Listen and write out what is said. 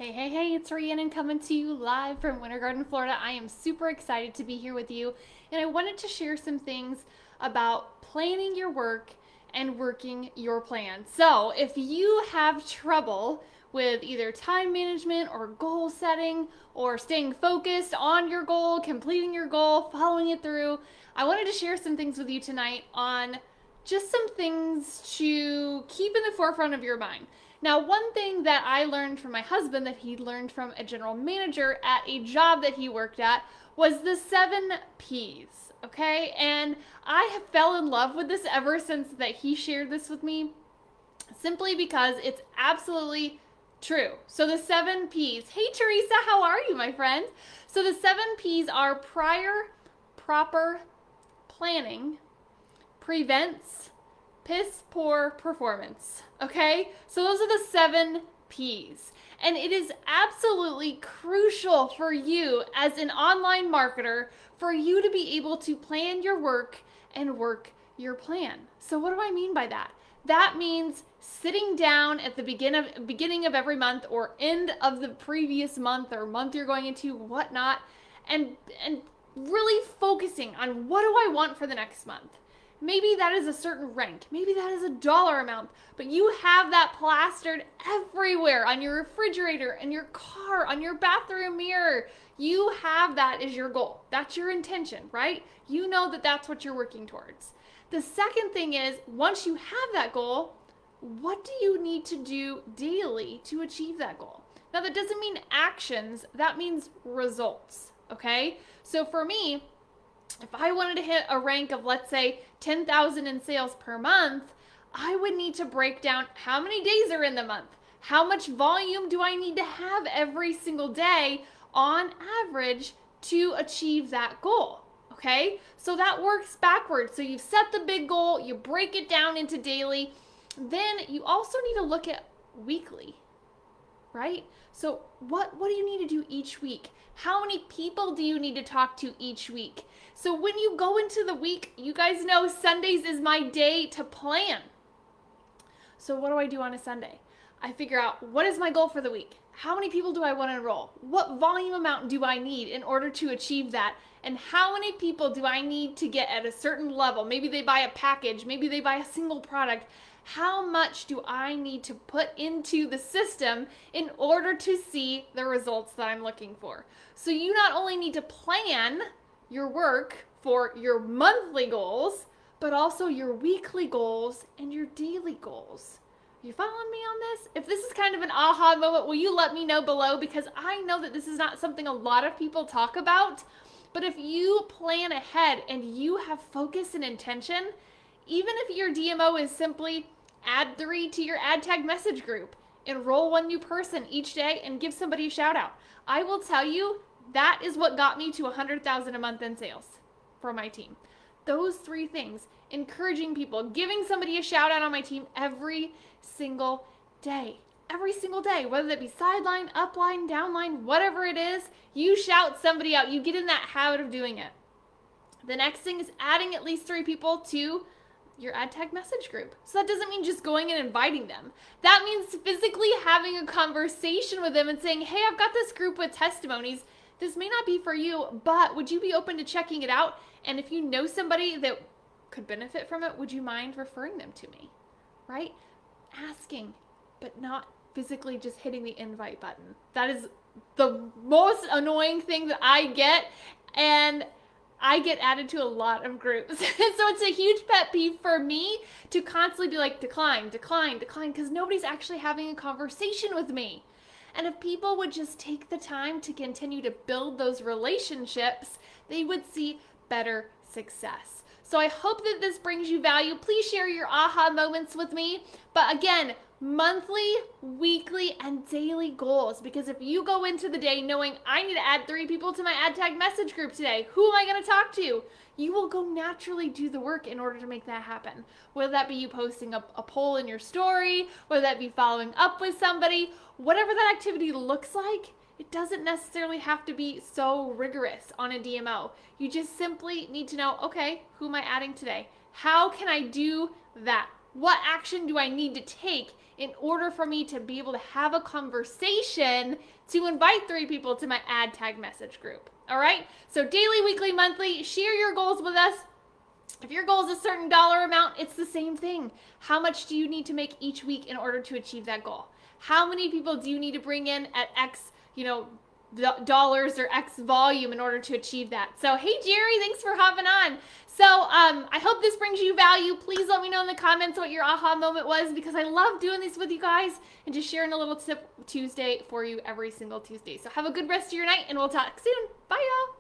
Hey, it's Rhiannon coming to you live from Winter Garden, Florida. I am super excited to be here with you, and I wanted to share some things about planning your work and working your plan. So, if you have trouble with either time management or goal setting or staying focused on your goal, completing your goal, following it through, I wanted to share some things with you tonight on just some things to keep in the forefront of your mind. Now, one thing that I learned from my husband that he learned from a general manager at a job that he worked at was the 7 P's. Okay, and I have fell in love with this ever since that he shared this with me, simply because it's absolutely true. So the 7 P's. Hey Teresa, how are you, my friend? So the 7 P's are prior, proper, planning, prevents, piss poor performance. Okay? So those are the 7 P's. And it is absolutely crucial for you as an online marketer for you to be able to plan your work and work your plan. So what do I mean by that? That means sitting down at the beginning of every month or end of the previous month or month you're going into, whatnot, and really focusing on what do I want for the next month. Maybe that is a certain rank. Maybe that is a dollar amount. But you have that plastered everywhere on your refrigerator, in your car, on your bathroom mirror. You have that as your goal. That's your intention, right? You know that that's what you're working towards. The second thing is, once you have that goal, what do you need to do daily to achieve that goal? Now, that doesn't mean actions. That means results, okay? So for me, if I wanted to hit a rank of, let's say, 10,000 in sales per month, I would need to break down how many days are in the month. How much volume do I need to have every single day on average to achieve that goal? Okay, so that works backwards. So you've set the big goal, you break it down into daily. Then you also need to look at weekly, right? So what do you need to do each week? How many people do you need to talk to each week? So when you go into the week, you guys know Sundays is my day to plan. So what do I do on a Sunday? I figure out, what is my goal for the week? How many people do I want to enroll? What volume amount do I need in order to achieve that? And how many people do I need to get at a certain level? Maybe they buy a package, maybe they buy a single product. How much do I need to put into the system in order to see the results that I'm looking for? So you not only need to plan your work for your monthly goals, but also your weekly goals and your daily goals. You following me on this? If this is kind of an aha moment, will you let me know below? Because I know that this is not something a lot of people talk about. But if you plan ahead and you have focus and intention, even if your DMO is simply add 3 to your ad tag message group, enroll 1 new person each day, and give somebody a shout out, I will tell you that is what got me to 100,000 a month in sales for my team. Those 3 things, encouraging people, giving somebody a shout out on my team every single day. Every single day, whether that be sideline, upline, downline, whatever it is, you shout somebody out. You get in that habit of doing it. The next thing is adding at least 3 people to your ad tag message group. So that doesn't mean just going and inviting them. That means physically having a conversation with them and saying, hey, I've got this group with testimonies. This may not be for you, but would you be open to checking it out? And if you know somebody that could benefit from it, would you mind referring them to me? Right? Asking, but not physically just hitting the invite button. That is the most annoying thing that I get, and I get added to a lot of groups. So it's a huge pet peeve for me to constantly be like, decline, because nobody's actually having a conversation with me. And if people would just take the time to continue to build those relationships, they would see better success. So I hope that this brings you value. Please share your aha moments with me. But again, monthly, weekly, and daily goals. Because if you go into the day knowing I need to add 3 people to my ad tag message group today, who am I going to talk to? You will go naturally do the work in order to make that happen. Whether that be you posting a poll in your story, whether that be following up with somebody, whatever that activity looks like, it doesn't necessarily have to be so rigorous on a DMO. You just simply need to know, okay, who am I adding today? How can I do that? What action do I need to take in order for me to be able to have a conversation to invite 3 people to my ad tag message group. All right? So daily, weekly, monthly, share your goals with us. If your goal is a certain dollar amount, it's the same thing. How much do you need to make each week in order to achieve that goal? How many people do you need to bring in at X, dollars or X volume in order to achieve that? So, hey, Jerry, thanks for hopping on. So, I hope this brings you value. Please let me know in the comments what your aha moment was, because I love doing this with you guys and just sharing a little tip Tuesday for you every single Tuesday. So have a good rest of your night, and we'll talk soon. Bye, y'all.